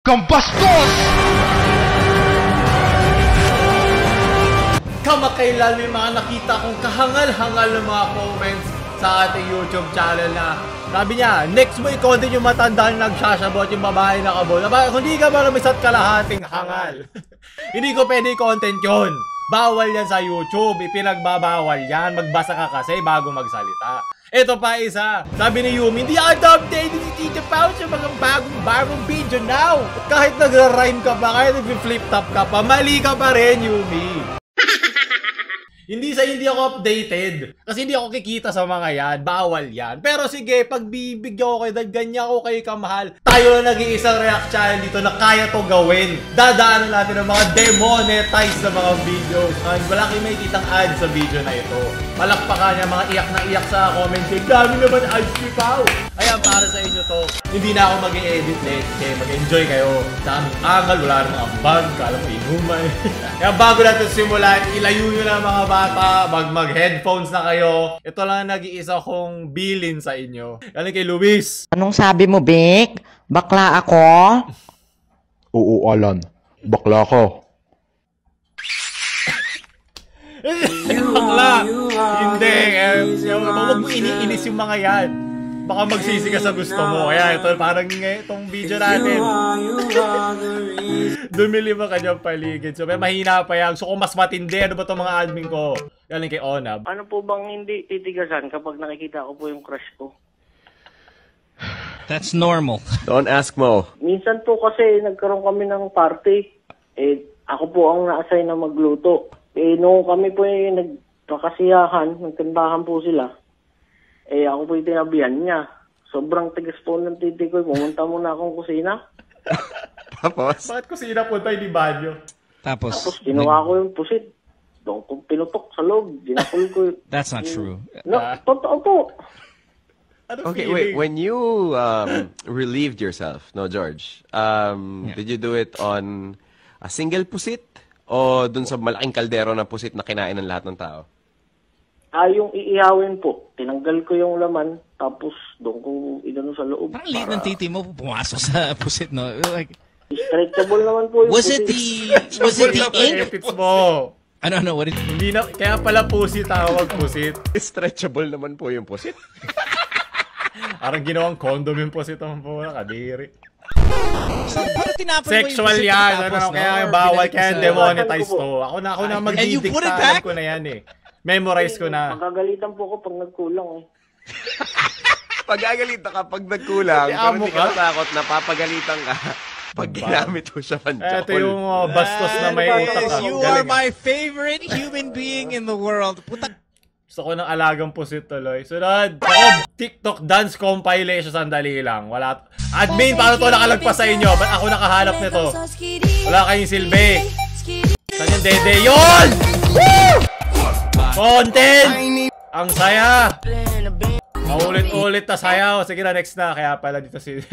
Kambastos! Kamakailan may mga nakita kong kahangal-hangal ng mga comments sa ating YouTube channel na sabi niya, next mo i-content yung matanda na nagsasabot yung babae na kabol. Kung hindi ka marami isa't kalahating hangal. Hindi ko pwede i-content yun. Bawal yan sa YouTube. Ipinagbabawal yan. Magbasa ka kasi bago magsalita. Ito pa isa. Sabi ni Yumi, hindi ako updated si Tito Pao sa mga bagong video now. Kahit nagra-rhyme ka pa, kahit nag-flip top ka pa, mali ka pa rin, Yumi. Hindi ako updated. Kasi hindi ako kikita sa mga yan. Bawal yan. Pero sige, pag bibigyan ko kayo dahil ganyan ko kayo kamahal, tayo na nag-iisang react channel dito na kaya to gawin. Dadaanan natin ang mga demonetized na mga videos. Wala kayong makikitang ads sa video na ito. Palakpakan niya, mga iyak na iyak sa comment. Dami naman ads ni Pao. Ayan, para sa inyo to. Hindi na ako mag-i-edit net. Okay, mag-enjoy kayo. Daming angal, wala rin ambag. Kala mo inuman. Kaya bago natin simulan, ilayo nyo na mga bata, mag-headphones na kayo. Ito lang nag-iisa kong bilin sa inyo. Galing kay Luis. Anong sabi mo, Vic? Bakla ako? Oo, Alan. Bakla ko. Bakla! Hindi. Huwag mo iniinis yung mga yan. Baka magsisi ka sa gusto mo. Kaya ito, parang itong video natin. Dumili mo kanyang paligid. So, may mahina pa yan. So, kung mas matindi, ano ba itong mga admin ko? Galing kay Onab. Ano po bang hindi titigasan kapag nakikita ko po yung crush ko? That's normal. Don't ask Mo. Minsan po kasi nagkaroon kami ng party. Ako po ang na-assign na magluto. Nung kami po nagkakasiyahan, nagkantahan po sila. Ako po yung tinabihan niya. Sobrang tigas po ng titi ko. Pumunta muna akong kusina. Tapos? Bakit kusina punta hindi banyo? Tapos ginawa ko yung pusit. Doon ko pinutok sa loob. Ginakul ko. That's not true. No, totoo po. Okay, wait. When you relieved yourself, no, George, did you do it on a single pusit? O dun sa malaking kaldero na pusit na kinain ng lahat ng tao? Yung iihawin po. Tinanggal ko yung laman, tapos doon ko inano sa loob. Parang liit ng titi mo, pumasok sa pusit, no? Like, stretchable naman po yung was it the ink? Epits mo. Ano, what Hindi na, kaya pala pusit tawag pusit. Stretchable naman po yung pusit. Parang ginawang condom yung pusit ang pula, kadiri. So, sexual yan. Kaya bawal, kaya demonetize to. Ako na magdidiktahan ko na yan eh. Memorize ko na. Magagalitan po ako pag nagkulang eh. Pagagalitan ka pag nagkulang, pero hindi ka natakot na papagalitan ka pag ginamit mo siya panchakol. Ito yung bastos na may utak. You are my favorite human being in the world. Puta. Gusto ko ng alagang pusit tuloy. Sunod. TikTok dance compilation. Sandali lang. Wala. Admin, paano to nakalagpas sa inyo? Ba't ako nakahanap nito? Wala kayong silbi. Saan yung dede? Yun! Woo! Content! Ang saya! Maulit-ulit na sayaw. Sige na, next na. Kaya pala dito si...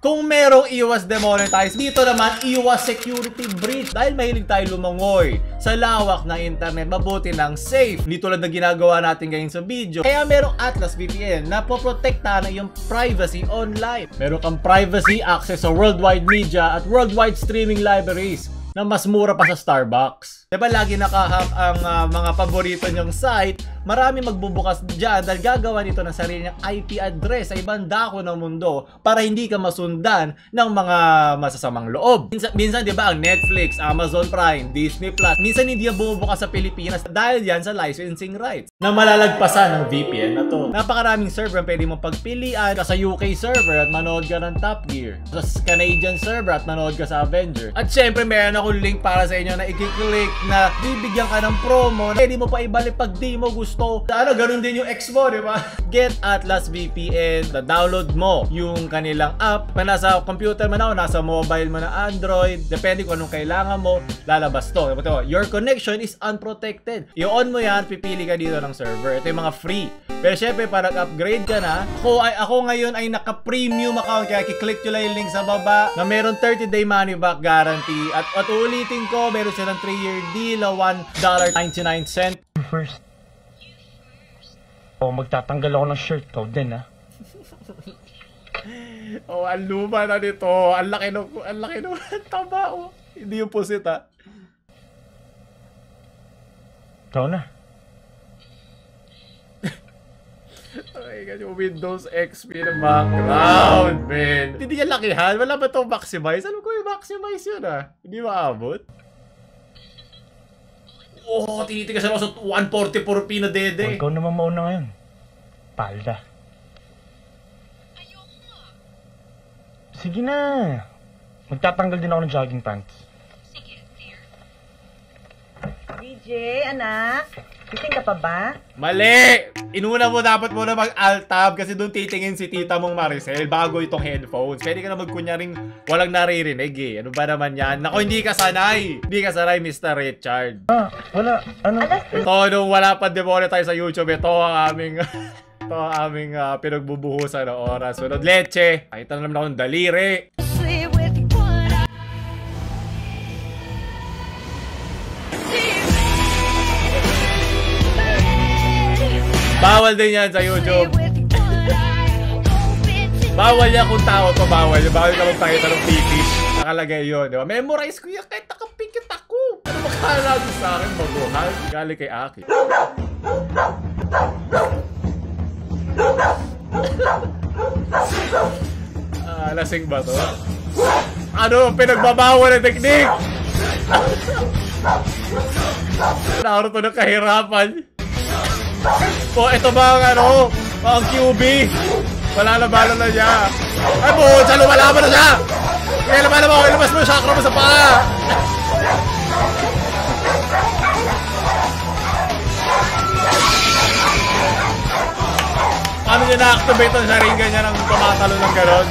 Kung merong iwas demonetize, dito naman iwas security breach. Dahil mahilig tayo lumangoy sa lawak ng internet, mabuti lang safe. Hindi tulad na ginagawa natin ngayon sa video. Kaya merong Atlas VPN na poprotektahan ang iyong privacy online. Meron kang privacy access sa worldwide media at worldwide streaming libraries na mas mura pa sa Starbucks. Diba lagi nakahack ang mga paborito niyong site, marami magbubukas dyan dahil gagawa nito ng sarili niyang IP address sa ibang dako ng mundo para hindi ka masundan ng mga masasamang loob. Minsan diba ang Netflix, Amazon Prime, Disney Plus, minsan hindi yan bumubukas sa Pilipinas dahil yan sa licensing rights na malalagpasan ng VPN na to. Napakaraming server ang pwede mong pagpilian. Sa UK server at manood ka ng Top Gear. Sa Canadian server at manood ka sa Avengers. At syempre meron akong link para sa inyo na i-click na bibigyan ka ng promo. Pwede mo pa ibalik pag di mo gusto. Ganun din yung ex mo, di ba? Get Atlas VPN. Download mo yung kanilang app. Pa nasa computer mo na o nasa mobile mo na Android. Depende kung anong kailangan mo, lalabas to. Your connection is unprotected. I-on mo yan, pipili ka dito ng server. Ito yung mga free. Pero syempre, para upgrade ka na, ako ngayon ay naka-premium account. Kaya kiklik nyo lang yung link sa baba na meron 30-day money back guarantee. At ulitin ko, meron silang 3-year deal na $1.99. First. Magtatanggal ako ng shirt ko din, ha? Oh, ang luma na nito. Ang laki nung taba, oh. Hindi yung pusit, ha. Ikaw na. Okay, kasi yung Windows XP na background, man. Hindi niya lakihan. Wala ba itong maximize? Alam ko yung maximize yun, ha. Hindi maabot. Oh, tinitigas ako sa 144p na dede. Ikaw naman mauna ngayon. Palda. Sige na. Magtatanggal din ako ng jogging pants. DJ, anak. Gising ka pa ba? Mali! Inuna mo dapat muna mag-alt-tab kasi doon titingin si tita mong Maricel bago itong headphones. Pwede ka na magkunyaring walang naririnig eh. Ano ba naman yan? Nako, hindi ka sanay! Hindi ka sanay, Mr. Richard. Wala. Ano? Ito, nung wala pa demonetize sa YouTube, ito ang aming... ito ang aming pinagbubuhusan ng oras. Sunod, leche! Nakita na naman akong daliri. Bawal din yan sa YouTube. Bawal yan kung tao to, bawal. Bawal ka magpakita ng pipish. Nakalagay yun, di ba? Memorize ko yan kahit nakapikit ako. Ano makakala sa akin, maguhal? Galing kay Aki. Lasing ba to? Ano? Pinagbabawal ng teknik! Naroon to ng kahirapan. Po, ito ba ang ano? Ang QB? Wala na bala na niya. Ay po, siya lumalaban na siya! Kaya laban mo, ilabas mo yung chakra mo sa paa! Paano niya na-activate ang sharingan niya nang tumatalo ng ganon?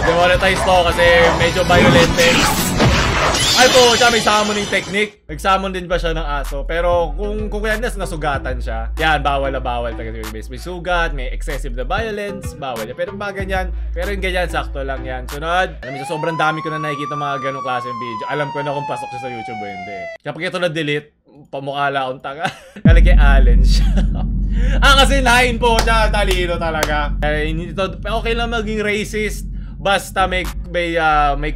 Demonetize to kasi medyo violent eh. Ay po, siya may summoning technique. Nag-summon din ba siya ng aso? Pero kung yan nasugatan siya, yan, bawal na bawal talaga. May sugat, may excessive na violence, bawal yan. Pero mga ganyan, pero yung ganyan, sakto lang yan. Sunod, alam mo, sobrang dami ko na nakikita mga ganong klaseng video. Alam ko na kung pasok siya sa YouTube o hindi. Kapag ito na-delete, pamukha lang akong tanga. Kala kay Allen siya. Kasi 9 po siya, talino talaga. Okay lang maging racist. Basta may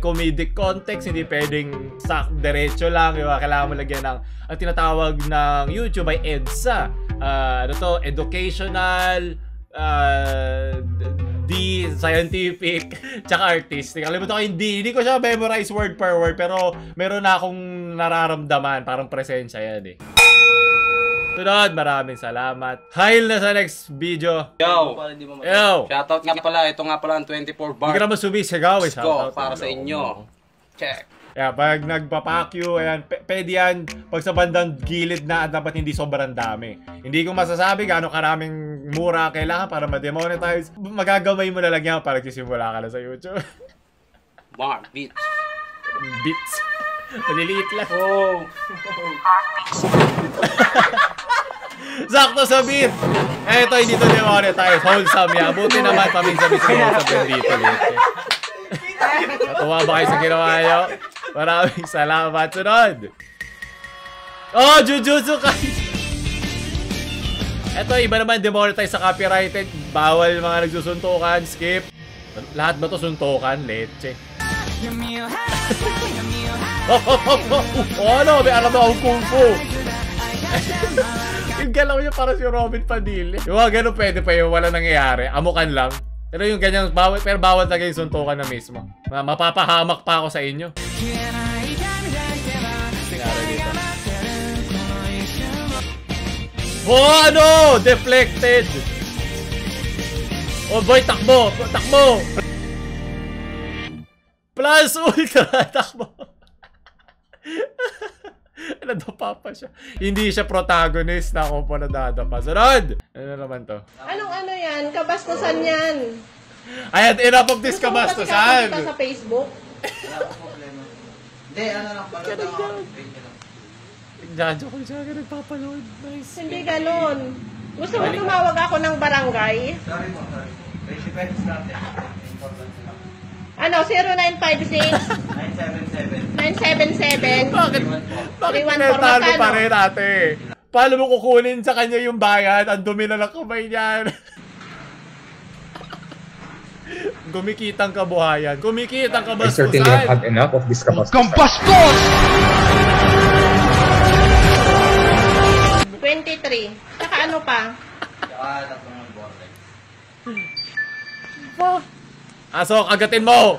comedic context, hindi pwedeng diretso lang, diba? Kailangan mo lagyan ng, ang tinatawag ng YouTube ay EDSA. Ano to? Educational, scientific, tsaka artistic. Kalimutan ko hindi ko siya memorize word per word, pero meron na akong nararamdaman, parang presensya yan eh. Sunod, maraming salamat. Hail na sa next video. Yo! Shoutout nga pala, ito nga pala ang 24 bar. Hindi ka naman sumisigaw eh. Go, para sa inyo. Check. Yeah, pag nagpapakyu, ayan, pwede yan pag sa bandang gilid na at dapat hindi sobrang dami. Hindi ko masasabi gaano karaming mura kailangan para ma-demonetize. Magagamay mo na lang yan para nagsisimula ka na sa YouTube. Bar, beats. Beats. Maliliit lang. Oh. Sakto sa beat. Eto, hindi to demonetize. Wholesome yan. Buti naman paminsan-minsan wholesome dito. Natuwa ba kayo sa ginawa nyo? Maraming salamat. Sunod. Oh, Jujutsu Kaisen. Eto, iba naman demonetize sa copyrighted. Bawal mga nagsusuntukan. Skip. Lahat ba to suntukan? Leche. Ano? May alam akong kung fu. Yung galaw niya para si Robin Padilla. Yung mga ganun pwede pa yung wala nangyayari. Amukan lang. Pero yung ganyan, pero bawal talaga yung suntukan na mismo. Mapapahamak pa ako sa inyo. Oh, ano? Deflected. Oh boy, takbo. Takbo. Plus ultra. Takbo. Nadapa pa siya. Hindi siya protagonist na ako po nadadapa. Sunod! Ano naman to? Anong ano yan? Kabastusan yan. Ayan, enough of this kabastusan. Gusto mo kasi sa Facebook? Wala akong problema. Hindi, ano lang pala. Nagdadyo ko siya, nagpapanood. Nice. Hindi ganun. Gusto mo tumawag ako ng barangay? Sorry mo, sorry. Raise your natin. Important lang. Ano, 0956? 977? 977? Bakit 314, pinatalo pa magkano? rin ate? Paano mo kukunin sa kanya yung bayad? Ang dumi na ng kamay niyan. Kumikitang kabuhayan. Kumikitang I certainly have had kabastusan. enough of this kabastos. Kambastos! 23. Saka ano pa? Tsaka tatlong mag-vortex. So, kagatin mo!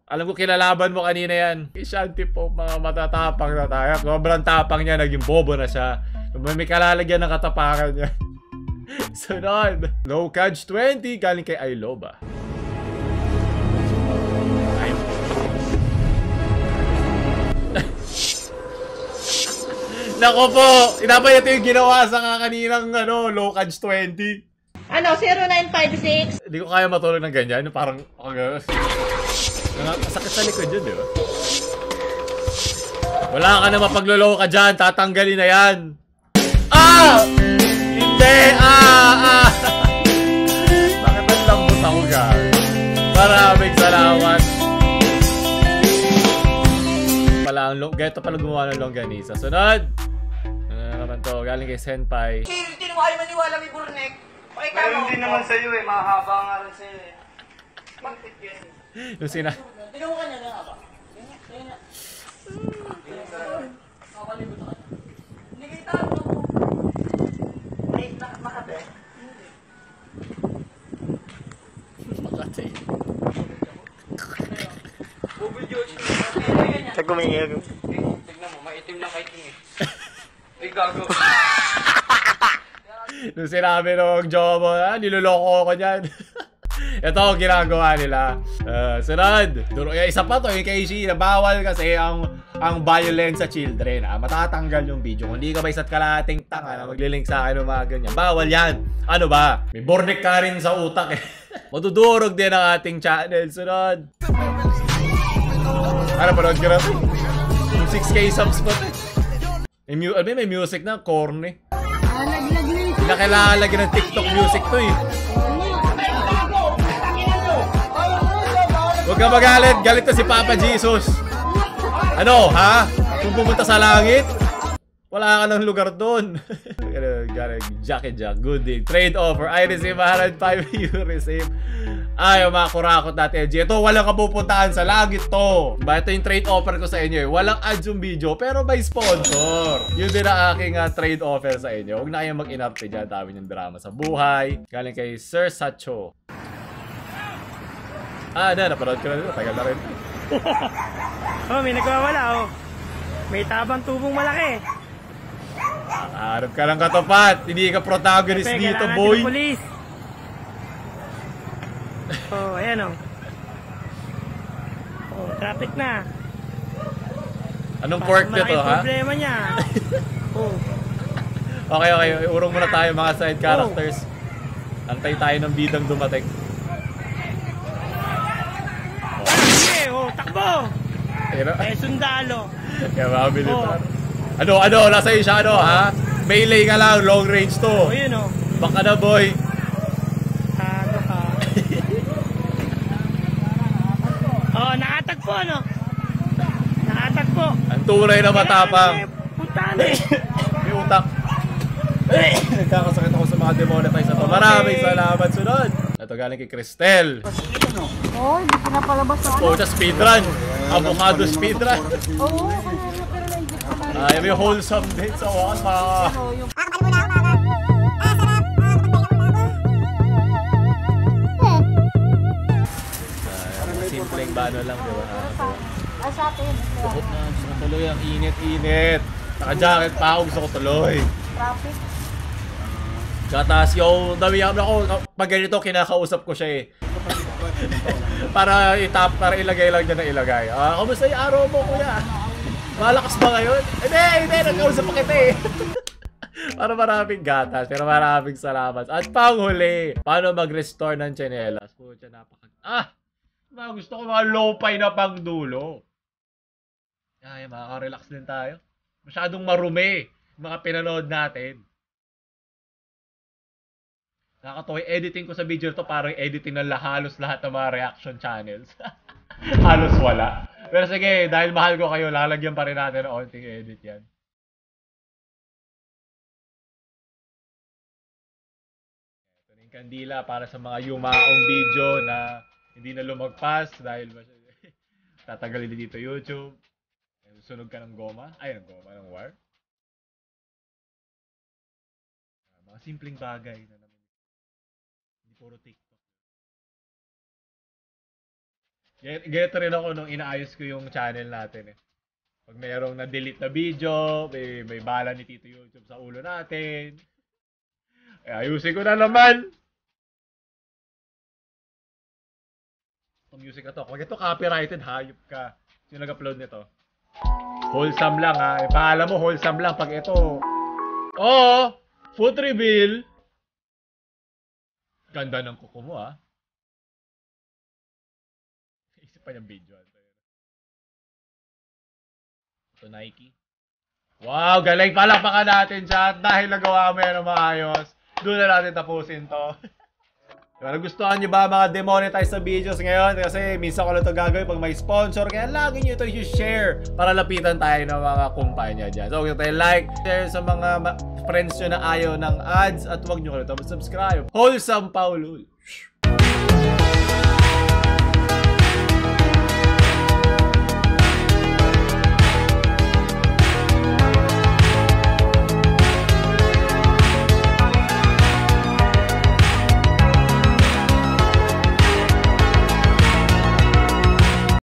Alam ko kinalaban mo kanina yan. Shanty po, mga matatapang na tayo. Sobrang tapang niya, naging bobo na siya. May kalalagyan ng katapakan niya. Sunod. No Catch 20, galing kay Ailoba. Nako po! Inabay ito yung ginawa sa kaninang Low Catch 20. Ano, 0956? Hindi ko kaya matulog ng ganyan. Parang, sakit sa likod yun, di ba? Wala ka na mapaglolo ka dyan. Tatanggalin na yan. Ah! Hindi! Bakit ang lambot ako, guys? Maraming salamat. Ganito pala gumawa ng longganisa. Sunod! Ano naman to? Galing kay Senpai. Hindi mo ayaw maniwala may burnek. Meron din naman sa'yo eh. Mahaba nga rin sa'yo eh. Bakit yan? Yung sina... Tignan mo kanya na ba? Kakalibot ka. Hindi kita mo. Ay, Makate. Makati. Sa kumingil. Tignan mo, maitim na kaitim eh. Ay, gago. Nung sinabi nung jowa mo, niloloko ko niyan. Ito ang ginagawa nila. Sunod. Isa pa to, yung kay Ishii, na bawal kasi ang violence sa children. Matatanggal yung video. Kung hindi ka ba isa't kalating tanga na maglilink sa akin ng mga ganyan. Bawal yan. Ano ba? May bornik ka rin sa utak eh. Matudurog din ang ating channel. Sunod. Ano, panood ka na ito? Yung 6K subs pa ito. May music na, corny. Hindi na kailangan lagi ng TikTok music to eh. Huwag ka magalit. Galit na si Papa Jesus. Ano, ha? Kung pumunta sa langit, wala ka ng lugar doon. Jacket Jack. Good day. Trade offer. I receive 105. You receive. Ay, mga kurakot natin, LG. Ito, walang kapupuntaan sa langit to. Diba? Ito yung trade offer ko sa inyo eh. Walang ads yung video, pero may sponsor. Yun din ang aking trade offer sa inyo. Huwag na kayong mag-inarte dyan. Dami yung drama sa buhay. Galing kay Sir Sacho. Napanood ko na dito. Tagal na rin. May nagwawala oh. May tabang tubong malaki. Harap ka ng katapat. Hindi ka protagonist dito, boy. Police. Ayan oh. Traffic na. Anong quirk nito, ha? Problema niya. Okay. Urong muna tayo mga side characters. Antay tayo ng bidang dumating. Takbo! Sundalo. Kaya mga militar. Ano? Nasa iyo siya, ha? Melee ka lang, long range to. Yun oh. Baka na, boy. Tago ka. Nakatagpo, no? Nakatagpo. Ang tunay na matapang. Puntaan eh. May utak. Nagkakasakit ako sa mga demonetize na to. Maraming salamat. Sunod. Ito galing kay Cristel. Oh, hindi ko na palabas sa ano. Speedrun. Avocado speedrun. Oo. Ay, may wholesome din sa wakas, mga... Simpleng bano lang, di ba? Sa atin. Bukot na. Gusto ko tuloy ang init. Naka-jacket pa ako. Gusto ko tuloy. Traffic. Katas yung dami ako. Pag ganito, kinakausap ko siya eh. para ilagay lang niya na ilagay. Kamusta yung araw mo, kuya? Malakas ba ngayon? Hindi, nagkausap pa kita eh. Para maraming gatas, pero maraming salamat. At panghuli, paano mag-restore ng tsinelas? Pucha, gusto ko mga low-fi na pangdulo. Ay, makaka-relax din tayo. Masyadong marumi mga pinanood natin. Nakakatawa, editing ko sa video to parang editing ng halos lahat ng mga reaction channels. Halos wala. Pero sige, dahil mahal ko kayo, lalagyan pa rin natin ng onting edit yan. Ito na yung kandila para sa mga yumaong video na hindi na lumagpas dahil tatagalin dito YouTube. Sunog ka ng goma. Ay, ng goma, ng wire. Mga simpleng bagay na naman. Hindi puro TikTok. Ganito rin ako nung inaayos ko yung channel natin eh. Pag mayroong na-delete na video, may bala ni Tito YouTube sa ulo natin. Ayusin ko na naman. Itong music na to. Pag ito copyrighted, hayop ka. Sino nag-upload nito? Wholesome lang ha. Paalam mo, wholesome lang pag ito. Oo! Foot reveal. Ganda ng kuko mo ha. Isip pa niyang video. Ito Nike. Wow! Galing! Palakpakan natin siya. Dahil nagawa mo yan ng maayos. Doon na natin tapusin to. Nagustuhan nyo ba mga demonetize sa videos ngayon? Kasi minsan ko lang ito gagawin pag may sponsor. Kaya lagi nyo ito i-share para lapitan tayo ng mga kumpanya dyan. So huwag nyo tayo like, share sa mga friends nyo na ayaw ng ads. At huwag nyo kayo subscribe. Wholesome Paulul.